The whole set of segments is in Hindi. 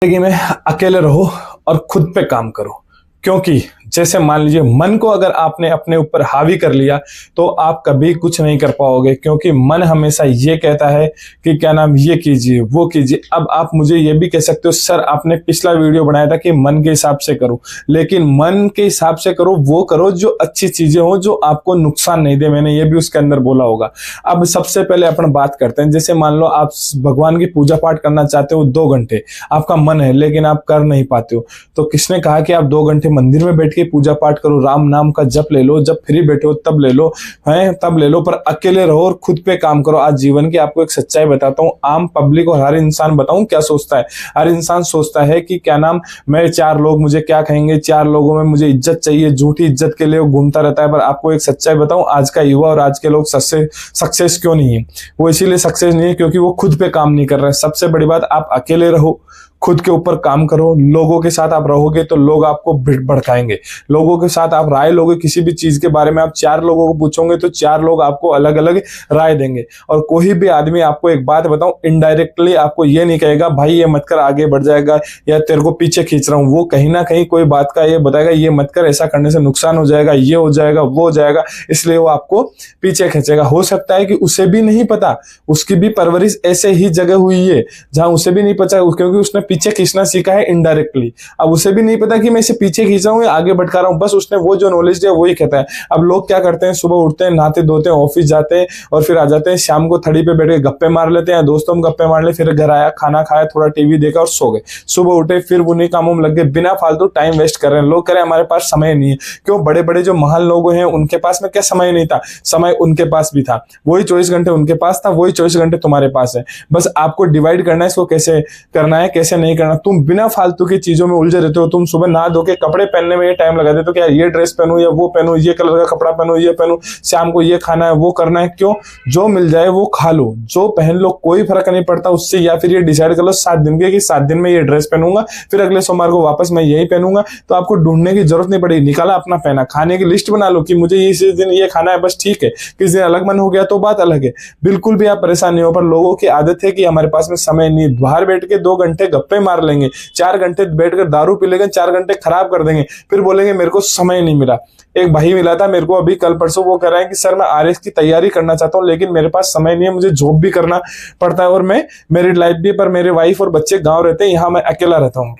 जिंदगी में अकेले रहो और खुद पे काम करो। क्योंकि जैसे मान लीजिए मन को अगर आपने अपने ऊपर हावी कर लिया तो आप कभी कुछ नहीं कर पाओगे, क्योंकि मन हमेशा ये कहता है कि क्या नाम ये कीजिए वो कीजिए। अब आप मुझे ये भी कह सकते हो सर आपने पिछला वीडियो बनाया था कि मन के हिसाब से करो, लेकिन मन के हिसाब से करो वो करो जो अच्छी चीजें हो, जो आपको नुकसान नहीं दे। मैंने ये भी उसके अंदर बोला होगा। अब सबसे पहले अपन बात करते हैं, जैसे मान लो आप भगवान की पूजा पाठ करना चाहते हो 2 घंटे, आपका मन है लेकिन आप कर नहीं पाते हो, तो किसने कहा कि आप 2 घंटे मंदिर में बैठ के पूजा पाठ करो, राम नाम का जप ले लो, जब फ्री बैठे हो तब ले लो, हैं तब ले लो, पर अकेले रहो और खुद पे काम करो। आज जीवन की आपको एक सच्चाई बताता हूँ, आम पब्लिक और हर इंसान बताऊं क्या सोचता है। हर इंसान सोचता है कि क्या नाम मैं 4 लोग मुझे क्या कहेंगे, 4 लोगों में मुझे इज्जत चाहिए, झूठी इज्जत के लिए वो घूमता रहता है। पर आपको एक सच्चाई बताऊं, आज का युवा और आज के लोग सक्सेस क्यों नहीं है? वो इसीलिए सक्सेस नहीं है क्योंकि वो खुद पे काम नहीं कर रहे हैं। सबसे बड़ी बात, आप अकेले रहो, खुद के ऊपर काम करो। लोगों के साथ आप रहोगे तो लोग आपको भड़काएंगे, लोगों के साथ आप राय लोगे किसी भी चीज के बारे में, आप 4 लोगों को पूछोगे तो 4 लोग आपको अलग अलग राय देंगे। और कोई भी आदमी, आपको एक बात बताऊं, इनडायरेक्टली आपको ये नहीं कहेगा भाई ये मत कर आगे बढ़ जाएगा या तेरे को पीछे खींच रहा हूं, वो कहीं ना कहीं कोई बात का ये बताएगा ये मत कर, ऐसा करने से नुकसान हो जाएगा, ये हो जाएगा वो हो जाएगा, इसलिए वो आपको पीछे खींचेगा। हो सकता है कि उसे भी नहीं पता, उसकी भी परवरिश ऐसे ही जगह हुई है जहां उसे भी नहीं पता, क्योंकि उसने पीछे खींचना सीखा है इनडायरेक्टली। अब उसे भी नहीं पता कि मैं इसे पीछे खींच रहा हूं या आगे भटका रहा हूं, बस उसने वो जो नॉलेज दिया वही कहता है। अब लोग क्या करते हैं, सुबह उठते हैं, नहाते धोते हैं, ऑफिस जाते हैं और फिर आ जाते हैं, शाम को थड़ी पे बैठ के गप्पे मार लेते हैं, दोस्तों में गप्पे मार ले, फिर घर आया, खाना खाया, थोड़ा टीवी देखा और सो गए। सुबह उठे फिर उन्हीं कामों में लग गए, बिना फालतू टाइम वेस्ट कर रहे हैं। लोग कह रहे हैं हमारे पास समय नहीं है। क्यों? बड़े बड़े जो महान लोग हैं उनके पास में क्या समय नहीं था? समय उनके पास भी था, वही 24 घंटे उनके पास था, वही 24 घंटे तुम्हारे पास है। बस आपको डिवाइड करना है, इसको कैसे करना है कैसे नहीं करना। तुम बिना फालतू की चीजों में उलझे रहते हो। तुम सुबह नहा धो के कपड़े पहनने में ये टाइम लगा देते हो कि यार ये ड्रेस पहनूं या वो पहनूं, ये कलर का कपड़ा पहनूं ये पहनूं, शाम को ये खाना है वो करना है। क्यों? जो मिल जाए वो खा लो, जो पहन लो, कोई फर्क नहीं पड़ता उससे। या फिर ये डिसाइड कर लो 7 दिन के कि 7 दिन में ये ड्रेस पहनूंगा, फिर अगले सोमवार को वापस मैं यही पहनूंगा, तो आपको ढूंढने की जरूरत नहीं पड़ेगी। निकाला अपना पहना, खाने की लिस्ट बना लो कि मुझे इस दिन ये खाना है, बस ठीक है। किस दिन अलग मन हो गया तो बात अलग है, बिल्कुल भी आप परेशान नहीं हो। पर लोगों की आदत है कि हमारे पास में समय नहीं, बाहर बैठ के 2 घंटे गप्पे मार लेंगे, 4 घंटे बैठकर दारू पी लेंगे, 4 घंटे खराब कर देंगे, फिर बोलेंगे मेरे को समय नहीं मिला। एक भाई मिला था मेरे को अभी कल परसों, वो कह रहा है कि सर मैं आरएस की तैयारी करना चाहता हूं लेकिन मेरे पास समय नहीं है, मुझे जॉब भी करना पड़ता है और मैं मैरिड लाइफ भी, पर मेरे वाइफ और बच्चे गांव रहते हैं, यहाँ मैं अकेला रहता हूँ।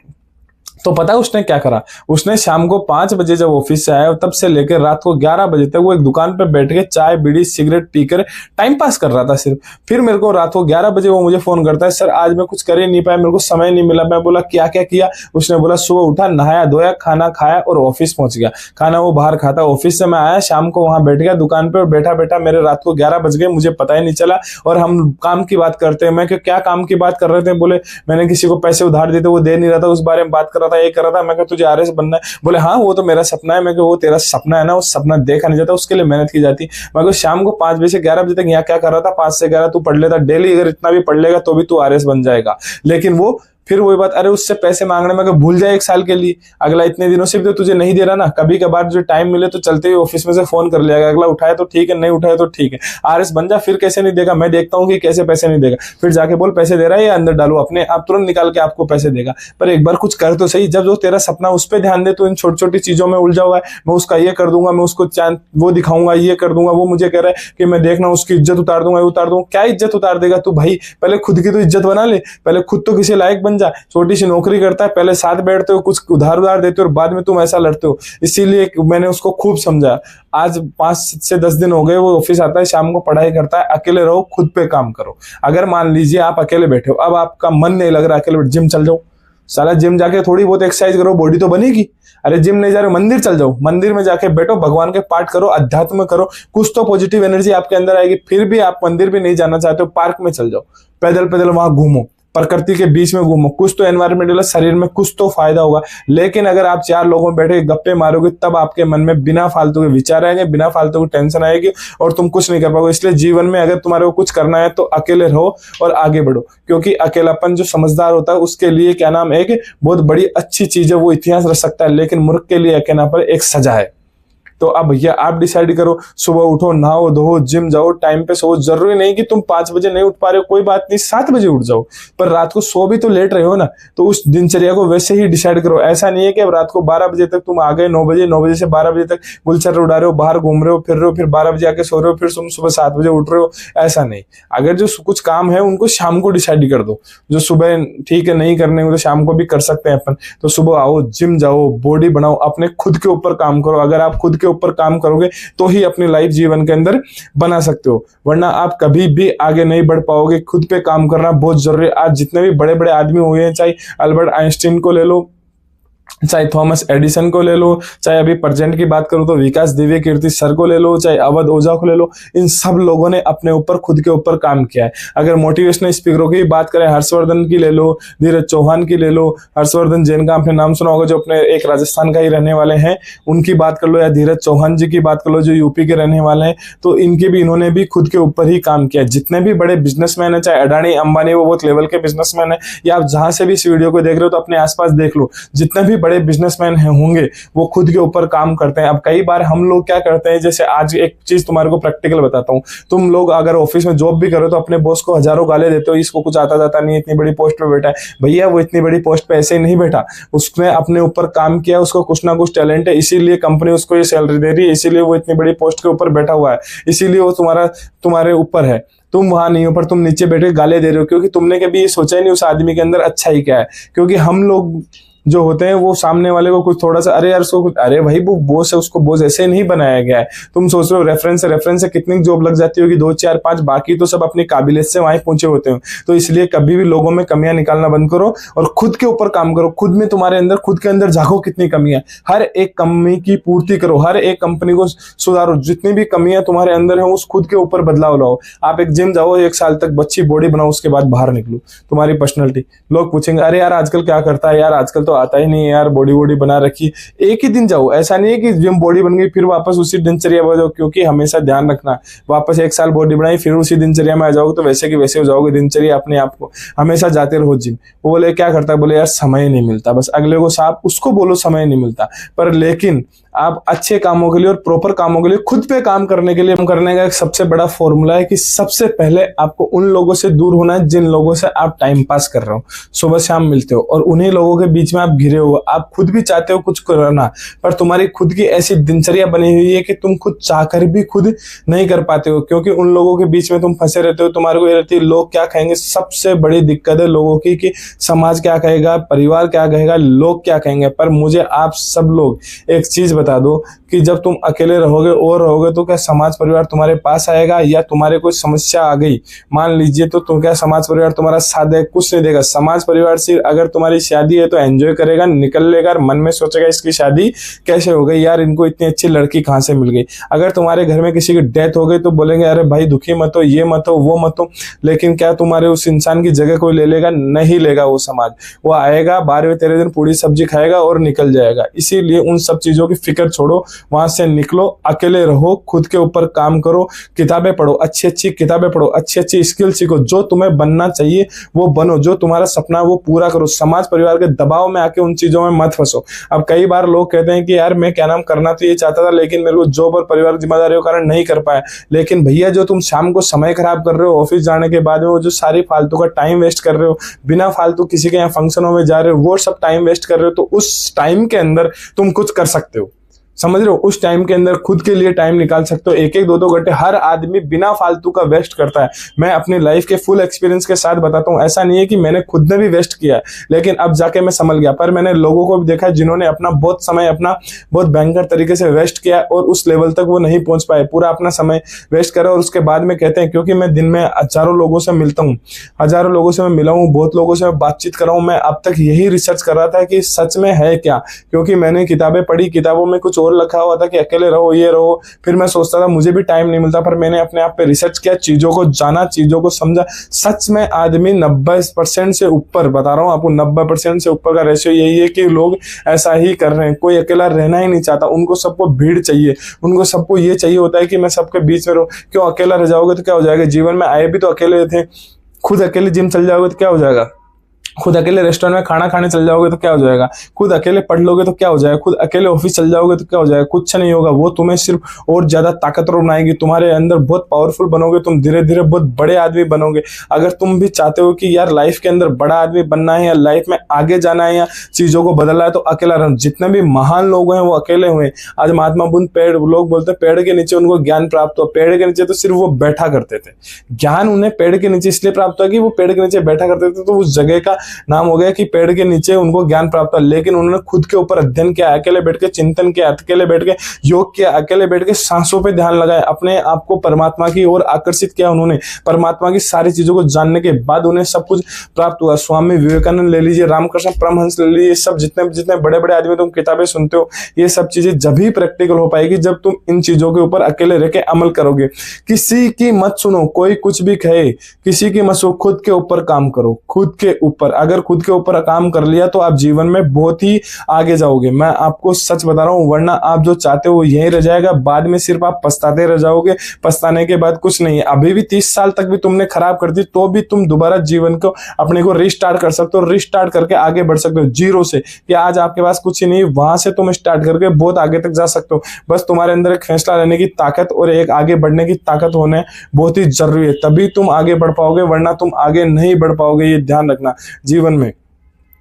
तो पता है उसने क्या करा? उसने शाम को 5 बजे जब ऑफिस से आया तब से लेकर रात को 11 बजे तक वो एक दुकान पे बैठ के चाय बीड़ी सिगरेट पीकर टाइम पास कर रहा था सिर्फ। फिर मेरे को रात को 11 बजे वो मुझे फोन करता है, सर आज मैं कुछ कर ही नहीं पाया, मेरे को समय नहीं मिला। मैं बोला क्या क्या किया? उसने बोला सुबह उठा, नहाया धोया, खाना खाया और ऑफिस पहुंच गया। खाना वो बाहर खाता, ऑफिस से मैं आया, शाम को वहां बैठ गया दुकान पे और बैठा बैठा मेरे रात को 11 बज गए, मुझे पता ही नहीं चला। और हम काम की बात करते हैं, मैं क्या काम की बात कर रहे थे? बोले मैंने किसी को पैसे उधार दिए थे, वो दे नहीं रहा था, उस बारे में बात कर रहा था, ये कर रहा था। मैं तुझे आरएस बनना है? बोले हाँ वो तो मेरा सपना है। मैं वो तेरा सपना है ना, वो सपना देखा नहीं जाता, उसके लिए मेहनत की जाती। मैं शाम को 5 बजे से 11 बजे तक यहाँ क्या कर रहा था? 5 से 11 तू पढ़ लेता डेली, अगर इतना भी पढ़ लेगा तो भी तू आरएस बन जाएगा। लेकिन वो फिर वही बात, अरे उससे पैसे मांगने में भूल जाए 1 साल के लिए, अगला इतने दिनों से भी तो तुझे नहीं दे रहा ना। कभी कभार जो टाइम मिले तो चलते ही ऑफिस में से फोन कर लिया, अगला उठाए तो ठीक है, नहीं उठाए तो ठीक है, आरएस बन जा। फिर कैसे नहीं देगा? मैं देखता हूँ कि कैसे पैसे नहीं देगा, फिर जाके बोल पैसे दे रहा है या अंदर डालो अपने आप, तुरंत निकाल के आपको पैसे देगा। पर एक बार कुछ कर तो सही। जब जो तेरा सपना उस पर ध्यान दे तो इन छोटी छोटी चीजों में उलझा हुआ है। मैं उसका ये कर दूंगा, मैं उसको वो दिखाऊंगा, ये कर दूंगा, वो मुझे कह रहा है कि मैं देखना उसकी इज्जत उतार दूंगा, उतार दूंगा। क्या इज्जत उतार देगा तू भाई? पहले खुद की तो इज्जत बना ले, पहले खुद तो किसी लायक बन जा। छोटी सी नौकरी करता है, पहले साथ बैठते हो, कुछ उधार देते हो और बाद में तुम ऐसा लड़ते हो। इसीलिए मैंने उसको खूब समझा। आज 5 से 10 दिन हो गए, वो ऑफिस आता है, शाम को पढ़ाई करता है। अकेले रहो, खुद पे काम करो। अगर मान लीजिए आप अकेले बैठे हो, अब आपका मन नहीं लग रहा अकेले, जिम चल जाओ साला, जिम जाके थोड़ी बहुत एक्सरसाइज करो, बॉडी तो बनेगी। अरे जिम नहीं जा रहे, मंदिर चल जाओ, मंदिर में जाके बैठो, भगवान के पाठ करो, अध्यात्म करो, कुछ तो पॉजिटिव एनर्जी आपके अंदर आएगी। फिर भी आप मंदिर भी नहीं जाना चाहते हो, पार्क में चल जाओ, पैदल पैदल वहां घूमो, प्रकृति के बीच में घूमो, कुछ तो एनवायरमेंटल शरीर में कुछ तो फायदा होगा। लेकिन अगर आप 4 लोगों में बैठे गप्पे मारोगे तब आपके मन में बिना फालतू के विचार आएंगे, बिना फालतू की टेंशन आएगी और तुम कुछ नहीं कर पाओगे। इसलिए जीवन में अगर तुम्हारे को कुछ करना है तो अकेले रहो और आगे बढ़ो, क्योंकि अकेलापन जो समझदार होता है उसके लिए क्या नाम एक बहुत बड़ी अच्छी चीज है, वो इतिहास रच सकता है। लेकिन मूर्ख के लिए अकेलापन एक सजा है। तो अब भैया आप डिसाइड करो, सुबह उठो, नहाओ धो, जिम जाओ, टाइम पे सो। जरूरी नहीं कि तुम 5 बजे नहीं उठ पा रहे हो, कोई बात नहीं, 7 बजे उठ जाओ, पर रात को सो भी तो लेट रहे हो ना, तो उस दिनचर्या को वैसे ही डिसाइड करो। ऐसा नहीं है कि अब रात को 12 बजे तक तुम आ गए, 9 बजे से 12 बजे तक गुलछर उड़ा रहे हो, बाहर घूम रहे हो, फिर रहे हो, फिर 12 बजे आके सो रहे हो, फिर तुम सुबह 7 बजे उठ रहे हो। ऐसा नहीं। अगर जो कुछ काम है उनको शाम को डिसाइड कर दो, जो सुबह ठीक है नहीं करने तो शाम को भी कर सकते हैं अपन। तो सुबह आओ, जिम जाओ, बॉडी बनाओ, अपने खुद के ऊपर काम करो। अगर आप खुद के ऊपर काम करोगे तो ही अपनी लाइफ जीवन के अंदर बना सकते हो, वरना आप कभी भी आगे नहीं बढ़ पाओगे। खुद पे काम करना बहुत जरूरी है। आज जितने भी बड़े बड़े आदमी हुए हैं, चाहे अल्बर्ट आइंस्टीन को ले लो, चाहे थॉमस एडिसन को ले लो, चाहे अभी प्रेजेंट की बात करूं तो विकास दिव्य कीर्ति सर को ले लो, चाहे अवध ओझा को ले लो, इन सब लोगों ने अपने ऊपर खुद के ऊपर काम किया है। अगर मोटिवेशनल स्पीकरों की बात करें, हर्षवर्धन की ले लो, धीरज चौहान की ले लो। हर्षवर्धन जैन का आपने नाम सुना होगा, जो अपने एक राजस्थान का ही रहने वाले हैं, उनकी बात कर लो, या धीरज चौहान जी की बात कर लो जो यूपी के रहने वाले हैं, तो इन्होंने भी खुद के ऊपर ही काम किया। जितने भी बड़े बिजनेसमैन है, चाहे अडानी अंबानी, वो बहुत लेवल के बिजनेसमैन है, या आप जहां से भी इस वीडियो को देख रहे हो तो अपने आसपास देख लो, जितने भी बड़े बिजनेसमैन होंगे वो खुद के ऊपर काम करते हैं। अब कई बार हम लोग क्या करते हैं, जैसे आज एक चीज तुम्हारे को प्रैक्टिकल बताता हूं, तुम लोग अगर ऑफिस में जॉब भी करो तो अपने बॉस को हजारों गाले देते हो, इसको कुछ आता जाता नहीं, इतनी बड़ी पोस्ट पे बैठा है। भैया वो इतनी बड़ी पोस्ट पे ऐसे ही नहीं बैठा, उसने अपने ऊपर काम किया, उसको कुछ ना कुछ टैलेंट है, इसीलिए कंपनी उसको ये सैलरी दे रही है, इसीलिए वो इतनी बड़ी पोस्ट के ऊपर बैठा हुआ है, इसीलिए वो तुम्हारे ऊपर है। तुम वहां नहीं हो, पर तुम नीचे बैठे गाले दे रहे हो, क्योंकि तुमने कभी ये सोचा ही नहीं उस आदमी के अंदर अच्छा ही क्या है। क्योंकि हम लोग जो होते हैं वो सामने वाले को कुछ थोड़ा सा, अरे यार उसको, अरे भाई वो बॉस है, उसको बॉस ऐसे नहीं बनाया गया है। तुम सोच रहे हो रेफरेंस से कितनी जॉब लग जाती होगी, 2 4 5, बाकी तो सब अपनी काबिलियत से वहां पहुंचे होते हैं। तो इसलिए कभी भी लोगों में कमियां निकालना बंद करो और खुद के ऊपर काम करो। खुद में तुम्हारे अंदर, खुद के अंदर झांको कितनी कमियां, हर एक कमी की पूर्ति करो, हर एक कंपनी को सुधारो। जितनी भी कमियां तुम्हारे अंदर है उस खुद के ऊपर बदलाव लाओ। आप एक जिम जाओ, 1 साल तक अच्छी बॉडी बनाओ, उसके बाद बाहर निकलो, तुम्हारी पर्सनैलिटी। लोग पूछेंगे अरे यार आजकल क्या करता है, यार आजकल तो आता ही नहीं है यार, बॉडी बना रखी। एक ही दिन जाओ, ऐसा नहीं है कि जिम बॉडी बन गई फिर वापस उसी दिनचर्या में जाओ, क्योंकि हमेशा ध्यान रखना, वापस 1 साल बॉडी बनाई फिर उसी दिनचर्या में आ जाओगे तो वैसे की वैसे हो जाओगे। दिनचर्या अपने आप को हमेशा जाते रहो जिम। वो बोले क्या करता है, बोले यार समय नहीं मिलता, बस अगले को साफ उसको बोलो समय नहीं मिलता। पर लेकिन आप अच्छे कामों के लिए और प्रॉपर कामों के लिए, खुद पे काम करने के लिए, करने का एक सबसे बड़ा फॉर्मूला है कि सबसे पहले आपको उन लोगों से दूर होना है जिन लोगों से आप टाइम पास कर रहे हो, सुबह शाम मिलते हो, और उन्हीं लोगों के बीच में आप घिरे हो। आप खुद भी चाहते हो कुछ करना, पर तुम्हारी खुद की ऐसी दिनचर्या बनी हुई है कि तुम खुद चाहकर भी खुद नहीं कर पाते हो, क्योंकि उन लोगों के बीच में तुम फंसे रहते हो। तुम्हारे को ये रहती है लोग क्या कहेंगे। सबसे बड़ी दिक्कत है लोगों की कि समाज क्या कहेगा, परिवार क्या कहेगा, लोग क्या कहेंगे। पर मुझे आप सब लोग एक चीज बता दो कि जब तुम अकेले रहोगे तो क्या समाज परिवार तुम्हारे पास आएगा, या तुम्हारे कोई समस्या आ गई मान लीजिए तो तुम क्या समाज परिवार तुम्हारा साथ देगा? कुछ नहीं देगा। समाज परिवार सिर्फ अगर तुम्हारी शादी है तो एंजॉय करेगा, निकल लेगा, मन में सोचेगा इसकी शादी कैसे हो गई, यार इनको इतनी अच्छी लड़की कहां से मिल गई। अगर तुम्हारे घर में किसी की डेथ हो गई तो बोलेंगे अरे भाई दुखी मत हो, ये मत हो, वो मत हो। लेकिन क्या तुम्हारे उस इंसान की जगह कोई ले लेगा? नहीं लेगा। वो समाज, वो आएगा 12वें 13 दिन पूरी सब्जी खाएगा और निकल जाएगा। इसीलिए उन सब चीजों की फिक्र छोड़ो, वहां से निकलो, अकेले रहो, खुद के ऊपर काम करो, किताबें पढ़ो, अच्छी अच्छी किताबें पढ़ो, अच्छी अच्छी स्किल सीखो, जो तुम्हें बनना चाहिए वो बनो, जो तुम्हारा सपना वो पूरा करो। समाज परिवार के दबाव में आके उन चीजों में मत फंसो। अब कई बार लोग कहते हैं कि यार मैं क्या नाम करना तो ये चाहता था, लेकिन मेरे को जॉब और परिवार की जिम्मेदारियों के कारण नहीं कर पाया। लेकिन भैया जो तुम शाम को समय खराब कर रहे हो ऑफिस जाने के बाद में, वो जो सारी फालतू का टाइम वेस्ट कर रहे हो, बिना फालतू किसी के यहाँ फंक्शनों में जा रहे हो, वो सब टाइम वेस्ट कर रहे हो, तो उस टाइम के अंदर तुम कुछ कर सकते हो। समझ रहे हो? उस टाइम के अंदर खुद के लिए टाइम निकाल सकते हो। 1-1 2-2 घंटे हर आदमी बिना फालतू का वेस्ट करता है। मैं अपनी लाइफ के फुल एक्सपीरियंस के साथ बताता हूँ। ऐसा नहीं है कि मैंने खुद ने भी वेस्ट किया है, लेकिन अब जाके मैं समझ गया। पर मैंने लोगों को भी देखा है जिन्होंने अपना बहुत समय अपना बहुत भयंकर तरीके से वेस्ट किया और उस लेवल तक वो नहीं पहुंच पाए, पूरा अपना समय वेस्ट करा। और उसके बाद में कहते हैं, क्योंकि मैं दिन में हजारों लोगों से मिलता हूँ, हजारों लोगों से मैं मिला हूँ, बहुत लोगों से मैं बातचीत कर रहा हूँ, मैं अब तक यही रिसर्च कर रहा था कि सच में है क्या। क्योंकि मैंने किताबें पढ़ी, किताबों में कुछ और लिखा हुआ था कि अकेले रहो, ये रहो। फिर मैं सोचता था मुझे भी टाइम नहीं मिलता, पर मैंने अपने आप पे रिसर्च किया, चीजों को जाना, चीजों को समझा। सच में आदमी 90% से ऊपर, बता रहा हूँ आपको, 90% से ऊपर का रेशियो यही है कि लोग ऐसा ही कर रहे हैं। कोई अकेला रहना ही नहीं चाहता, उनको सबको भीड़ चाहिए, उनको सबको ये चाहिए होता है कि मैं सबके बीच में रहूं। क्यों अकेला रह जाओगे तो क्या हो जाएगा? जीवन में आए भी तो अकेले थे, खुद अकेले जिम चल जाओगे तो क्या हो जाएगा? खुद अकेले रेस्टोरेंट में खाना खाने चल जाओगे तो क्या हो जाएगा, खुद अकेले पढ़ लोगे तो क्या हो जाएगा, खुद अकेले ऑफिस चल जाओगे तो क्या हो जाएगा, कुछ नहीं होगा। वो तुम्हें सिर्फ और ज्यादा ताकतवर बनाएगी, तुम्हारे अंदर बहुत पावरफुल बनोगे, तुम धीरे धीरे बहुत बड़े आदमी बनोगे। अगर तुम भी चाहते हो कि यार लाइफ के अंदर बड़ा आदमी बनना है या लाइफ में आगे जाना है या चीजों को बदलना है, तो अकेला रहना। जितने भी महान लोग हैं वो अकेले हुए। आज महात्मा बुद्ध, पेड़, लोग बोलते हैं पेड़ के नीचे उनको ज्ञान प्राप्त हुआ। पेड़ के नीचे तो सिर्फ वो बैठा करते थे, ज्ञान उन्हें पेड़ के नीचे इसलिए प्राप्त हुआ कि वो पेड़ के नीचे बैठा करते थे, तो उस जगह का नाम हो गया कि पेड़ के नीचे उनको ज्ञान प्राप्त हुआ। लेकिन उन्होंने खुद के ऊपर अध्ययन किया, अकेले बैठ के चिंतन किया, अकेले बैठ के योग किया, अकेले बैठ के सांसों पे ध्यान लगाया, अपने आप को परमात्मा की ओर आकर्षित किया। उन्होंने परमात्मा की सारी चीजों को जानने के बाद उन्हें सब कुछ प्राप्त हुआ। स्वामी विवेकानंद ले लीजिए, रामकृष्ण परमहंस ले लीजिए, सब जितने जितने बड़े बड़े आदमी तुम किताबें सुनते हो, ये सब चीजें जब ही प्रैक्टिकल हो पाएगी जब तुम इन चीजों के ऊपर अकेले रह के अमल करोगे। किसी की मत सुनो, कोई कुछ भी कहे किसी की मत सुनो, खुद के ऊपर काम करो। खुद के ऊपर अगर खुद के ऊपर काम कर लिया तो आप जीवन में बहुत ही आगे जाओगे। मैं आपको सच बता रहा हूं, वरना आप जो चाहते हो वो यहीं रह जाएगा। बाद में सिर्फ आप पछताते रह जाओगे, पछताने के बाद कुछ नहीं है। अभी भी 30 साल तक भी तुमने खराब कर दी तो भी तुम दोबारा जीवन को अपने को रिस्टार्ट कर सकते हो, रिस्टार्ट करके आगे बढ़ सकते हो जीरो से। कि आज आपके पास कुछ ही नहीं, वहां से तुम स्टार्ट करके बहुत आगे तक जा सकते हो। बस तुम्हारे अंदर एक फैसला लेने की ताकत और एक आगे बढ़ने की ताकत होने बहुत ही जरूरी है, तभी तुम आगे बढ़ पाओगे, वरना तुम आगे नहीं बढ़ पाओगे। ये ध्यान रखना। जीवन में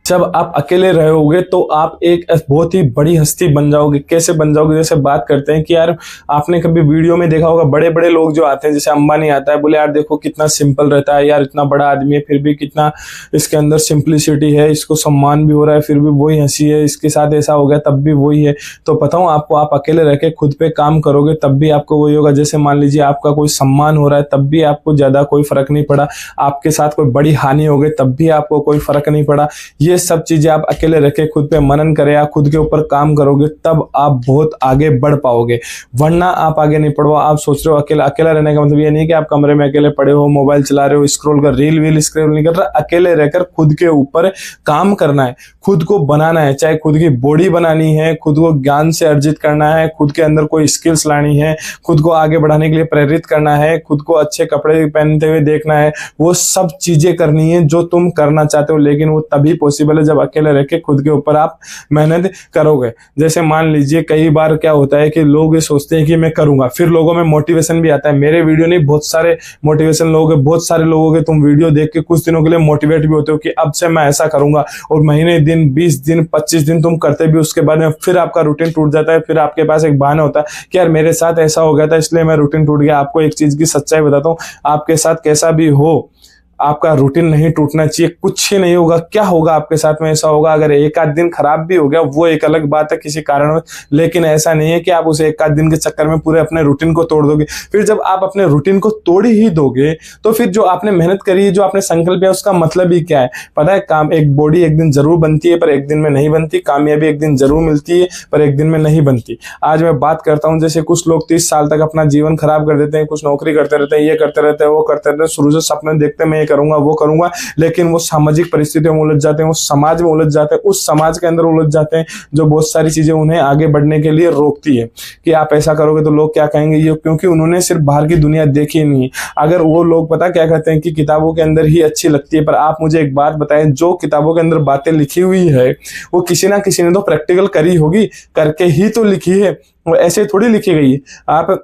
जब आप अकेले रहोगे तो आप एक बहुत ही बड़ी हस्ती बन जाओगे। कैसे बन जाओगे? जैसे बात करते हैं कि यार आपने कभी वीडियो में देखा होगा, बड़े बड़े लोग जो आते हैं, जैसे अंबानी आता है, बोले यार देखो कितना सिंपल रहता है, यार इतना बड़ा आदमी है फिर भी कितना इसके अंदर सिंप्लिसिटी है, इसको सम्मान भी हो रहा है फिर भी वही हंसी है, इसके साथ ऐसा हो गया तब भी वही है। तो बताऊं आपको, आप अकेले रह के खुद पे काम करोगे तब भी आपको वही होगा। जैसे मान लीजिए आपका कोई सम्मान हो रहा है तब भी आपको ज्यादा कोई फर्क नहीं पड़ा, आपके साथ कोई बड़ी हानि हो गई तब भी आपको कोई फर्क नहीं पड़ा। ये सब चीजें आप अकेले रखे खुद पे मनन करें या खुद के ऊपर काम करोगे तब आप बहुत आगे बढ़ पाओगे, वरना आप आगे नहीं बढ़ो। आप सोच रहे हो अकेला अकेला रहने का मतलब ये नहीं कि आप कमरे में अकेले पड़े हो, मोबाइल चला रहे हो, स्क्रॉल कर रील वील स्क्रॉल नहीं कर रहा। अकेले रहकर खुद के ऊपर काम करना है, खुद को बनाना है, चाहे खुद की बॉडी बनानी है, खुद को ज्ञान से अर्जित करना है, खुद के अंदर कोई स्किल्स लानी है, खुद को आगे बढ़ाने के लिए प्रेरित करना है, खुद को अच्छे कपड़े पहनते हुए देखना है। वो सब चीजें करनी है जो तुम करना चाहते हो, लेकिन वो तभी पॉसिबल है जब अकेले रह के खुद के ऊपर आप मेहनत करोगे। जैसे मान लीजिए कई बार क्या होता है कि लोग ये सोचते हैं कि मैं करूंगा, फिर लोगों में मोटिवेशन भी आता है। मेरे वीडियो नहीं, बहुत सारे मोटिवेशन लोग हैं, बहुत सारे लोगों के तुम वीडियो देख के कुछ दिनों के लिए मोटिवेट भी होते हो कि अब से मैं ऐसा करूंगा, और महीने दिन 20 दिन 25 दिन तुम करते भी, उसके बाद में फिर आपका रूटीन टूट जाता है। फिर आपके पास एक बहाना होता है कि यार मेरे साथ ऐसा हो गया था इसलिए मैं रूटीन टूट गया। आपको एक चीज की सच्चाई बताता हूँ, आपके साथ कैसा भी हो आपका रूटीन नहीं टूटना चाहिए, कुछ ही नहीं होगा। क्या होगा आपके साथ में? ऐसा होगा अगर एक आध दिन खराब भी हो गया वो एक अलग बात है किसी कारण, लेकिन ऐसा नहीं है कि आप उसे एक आध दिन के चक्कर में पूरे अपने रूटीन को तोड़ दोगे। फिर जब आप अपने रूटीन को तोड़ ही दोगे तो फिर जो आपने मेहनत करी है, जो आपने संकल्प किया, उसका मतलब ही क्या है? पता है, काम एक बॉडी एक दिन जरूर बनती है पर एक दिन में नहीं बनती, कामयाबी एक दिन जरूर मिलती है पर एक दिन में नहीं बनती। आज मैं बात करता हूँ, जैसे कुछ लोग 30 साल तक अपना जीवन खराब कर देते हैं, कुछ नौकरी करते रहते हैं, ये करते रहते हैं, वो करते रहते हैं, शुरू से सपने देखते हैं मैं ये करूंगा वो करूंगा, लेकिन वो सामाजिक परिस्थितियों में उलझ जाते हैं, वो समाज में उलझ जाते हैं, उस समाज के अंदर उलझ जाते हैं जो बहुत सारी चीजें उन्हें आगे बढ़ने के लिए रोकती है कि आप ऐसा करोगे तो लोग क्या कहेंगे, ये क्योंकि उन्होंने सिर्फ बाहर की दुनिया देखी नहीं है। अगर वो लोग पता क्या कहते हैं कि किताबों के अंदर ही अच्छी लगती है, पर आप मुझे एक बात बताएं, जो किताबों के अंदर बातें लिखी हुई है वो किसी ना किसी ने तो प्रैक्टिकल करी होगी, करके ही तो लिखी है, वो ऐसे थोड़ी लिखी गई है। आप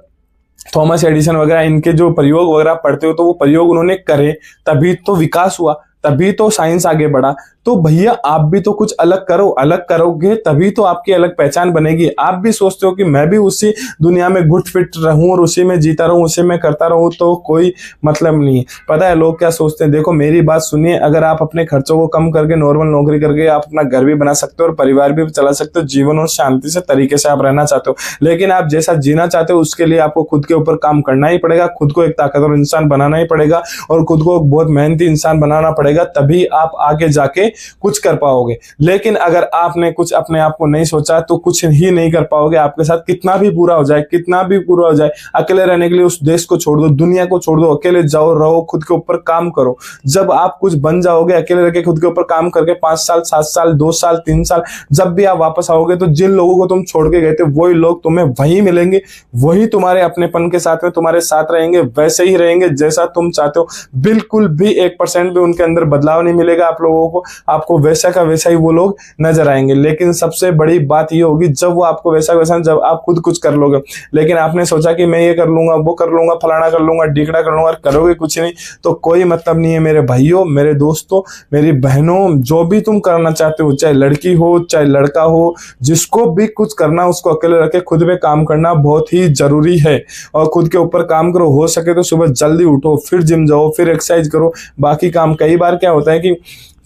थॉमस एडिसन वगैरह इनके जो प्रयोग वगैरह पढ़ते हो तो वो प्रयोग उन्होंने करे तभी तो विकास हुआ, तभी तो साइंस आगे बढ़ा। तो भैया आप भी तो कुछ अलग करो, अलग करोगे तभी तो आपकी अलग पहचान बनेगी। आप भी सोचते हो कि मैं भी उसी दुनिया में घुट फिट रहूं और उसी में जीता रहूं, उसी में करता रहूं, तो कोई मतलब नहीं है। पता है लोग क्या सोचते हैं? देखो मेरी बात सुनिए, अगर आप अपने खर्चों को कम करके नॉर्मल नौकरी करके आप अपना घर भी बना सकते हो और परिवार भी चला सकते हो, जीवन और शांति से तरीके से आप रहना चाहते हो, लेकिन आप जैसा जीना चाहते हो उसके लिए आपको खुद के ऊपर काम करना ही पड़ेगा, खुद को एक ताकतवर इंसान बनाना ही पड़ेगा और खुद को बहुत मेहनती इंसान बनाना पड़ेगा, तभी आप आगे जाके कुछ कर पाओगे। लेकिन अगर आपने कुछ अपने आप को नहीं सोचा तो कुछ ही नहीं कर पाओगे। आपके साथ कितना भी बुरा हो जाए, कितना भी बुरा हो जाए, अकेले रहने के लिए उस देश को छोड़ दो, दुनिया को छोड़ दो, अकेले जाओ, रहो, खुद के ऊपर काम करो। जब आप कुछ बन जाओगे, अकेले रह के खुद के ऊपर काम करके 5 साल 7 साल 2 साल 3 साल, जब भी आप वापस आओगे तो जिन लोगों को तुम छोड़ के गए थे वही लोग तुम्हें वहीं मिलेंगे, वही तुम्हारे अपनेपन के साथ में तुम्हारे साथ रहेंगे, वैसे ही रहेंगे जैसा तुम चाहते हो। बिल्कुल भी 1% भी उनके अंदर बदलाव नहीं मिलेगा आप लोगों को। आपको वैसा का वैसा ही वो लोग नजर आएंगे। लेकिन सबसे बड़ी बात ये होगी जब वो आपको वैसा वैसा, जब आप खुद कुछ कर लोगे, लेकिन आपने सोचा कि मैं ये कर लूंगा, वो कर लूंगा, फलाना कर लूंगा, ढीकड़ा कर लूंगा, करोगे कुछ नहीं, तो कोई मतलब नहीं है मेरे भाइयों, मेरे दोस्तों, मेरी बहनों। जो भी तुम करना चाहते हो, चाहे लड़की हो चाहे लड़का हो, जिसको भी कुछ करना उसको अकेले रखे खुद पे काम करना बहुत ही जरूरी है। और खुद के ऊपर काम करो, हो सके तो सुबह जल्दी उठो, फिर जिम जाओ, फिर एक्सरसाइज करो, बाकी काम। कई बार क्या होता है कि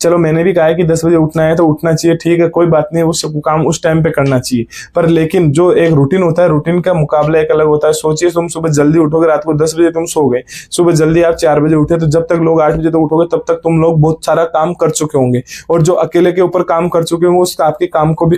चलो मैंने भी कहा है कि 10 बजे उठना है तो उठना चाहिए, ठीक है, कोई बात नहीं, उस काम उस टाइम पे करना चाहिए, पर लेकिन जो एक रूटीन होता है, रूटीन का मुकाबला एक अलग होता है। सोचिए तुम सुबह जल्दी उठोगे, रात को 10 बजे तुम सो गए, सुबह जल्दी आप 4 बजे उठे, तो जब तक लोग 8 बजे तक उठोगे तब तक तुम लोग बहुत सारा काम कर चुके होंगे। और जो अकेले के ऊपर काम कर चुके होंगे उस आपके काम को भी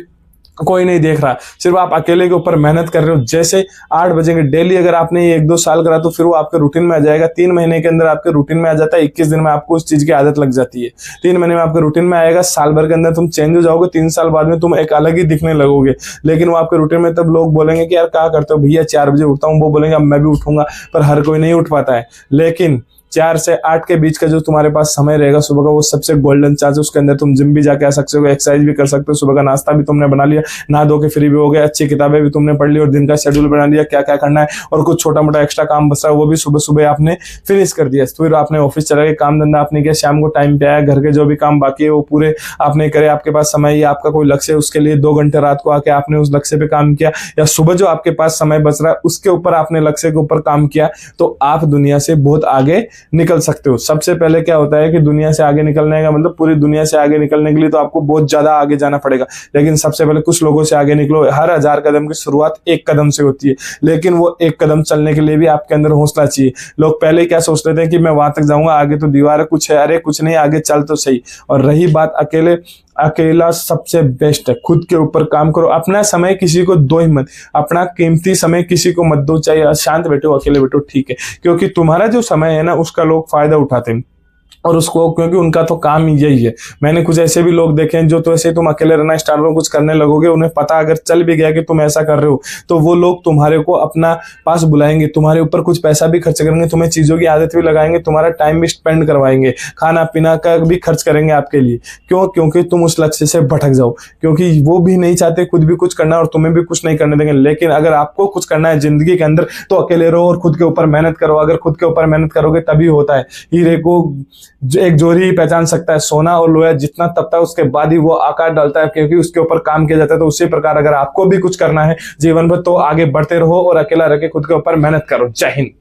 कोई नहीं देख रहा, सिर्फ आप अकेले के ऊपर मेहनत कर रहे हो। जैसे 8 बजे डेली अगर आपने ये 1-2 साल करा तो फिर वो आपके रूटीन में आ जाएगा। 3 महीने के अंदर आपके रूटीन में आ जाता है, 21 दिन में आपको उस चीज की आदत लग जाती है। 3 महीने में आपके रूटीन में आएगा, साल भर के अंदर तुम चेंज हो जाओगे, 3 साल बाद में तुम एक अलग ही दिखने लगोगे। लेकिन वो आपके रूटीन में तब लोग बोलेंगे कि यार क्या करते हो भैया, 4 बजे उठता हूँ, वो बोलेंगे अब मैं भी उठूंगा, पर हर कोई नहीं उठ पाता है। लेकिन 4 से 8 के बीच का जो तुम्हारे पास समय रहेगा सुबह का, वो सबसे गोल्डन चांस है। उसके अंदर तुम जिम भी जाके आ सकते हो, एक्सरसाइज भी कर सकते हो, सुबह का नाश्ता भी तुमने बना लिया, नहा धो के फ्री भी हो गए, अच्छी किताबें भी तुमने पढ़ ली और दिन का शेड्यूल बना लिया क्या क्या करना है, और कुछ छोटा मोटा एक्स्ट्रा काम बच रहा है वो भी सुबह सुबह आपने फिनिश कर दिया। फिर आपने ऑफिस चला गए, काम धंधा आपने किया, शाम को टाइम पे आया, घर के जो भी काम बाकी है वो पूरे आपने करे। आपके पास समय या आपका कोई लक्ष्य है, उसके लिए 2 घंटे रात को आके आपने उस लक्ष्य पे काम किया, या सुबह जो आपके पास समय बच रहा है उसके ऊपर आपने लक्ष्य के ऊपर काम किया, तो आप दुनिया से बहुत आगे निकल सकते हो। सबसे पहले क्या होता है कि दुनिया से आगे निकलने का मतलब, पूरी दुनिया से आगे निकलने के लिए तो आपको बहुत ज्यादा आगे जाना पड़ेगा, लेकिन सबसे पहले कुछ लोगों से आगे निकलो। हर 1000 कदम की शुरुआत 1 कदम से होती है, लेकिन वो 1 कदम चलने के लिए भी आपके अंदर हौसला चाहिए। लोग पहले क्या सोच लेते हैं कि मैं वहां तक जाऊंगा, आगे तो दीवार है, कुछ है, अरे कुछ नहीं, आगे चल तो सही। और रही बात अकेला सबसे बेस्ट है। खुद के ऊपर काम करो, अपना समय किसी को दो ही मत, अपना कीमती समय किसी को मत दो, चाहे शांत बैठो अकेले बैठो, ठीक है, क्योंकि तुम्हारा जो समय है ना उसका लोग फायदा उठाते हैं, और उसको क्योंकि उनका तो काम ही यही है। मैंने कुछ ऐसे भी लोग देखे हैं जो, तो ऐसे तुम अकेले रहना स्टार्ट करो, कुछ करने लगोगे, उन्हें पता अगर चल भी गया कि तुम ऐसा कर रहे हो, तो वो लोग तुम्हारे को अपना पास बुलाएंगे, तुम्हारे ऊपर कुछ पैसा भी खर्च करेंगे, तुम्हें चीजों की आदत भी लगाएंगे, तुम्हारा टाइम भी स्पेंड करवाएंगे, खाना पीना का भी खर्च करेंगे आपके लिए। क्यों? क्योंकि तुम उस लक्ष्य से भटक जाओ, क्योंकि वो भी नहीं चाहते खुद भी कुछ करना और तुम्हें भी कुछ नहीं करने देंगे। लेकिन अगर आपको कुछ करना है जिंदगी के अंदर तो अकेले रहो और खुद के ऊपर मेहनत करो। अगर खुद के ऊपर मेहनत करोगे तभी होता है। हीरे को एक जोरी ही पहचान सकता है, सोना और लोहा जितना तपता है उसके बाद ही वो आकार डालता है, क्योंकि उसके ऊपर काम किया जाता है। तो उसी प्रकार अगर आपको भी कुछ करना है जीवन भर तो आगे बढ़ते रहो और अकेला रह के खुद के ऊपर मेहनत करो। जय हिंद।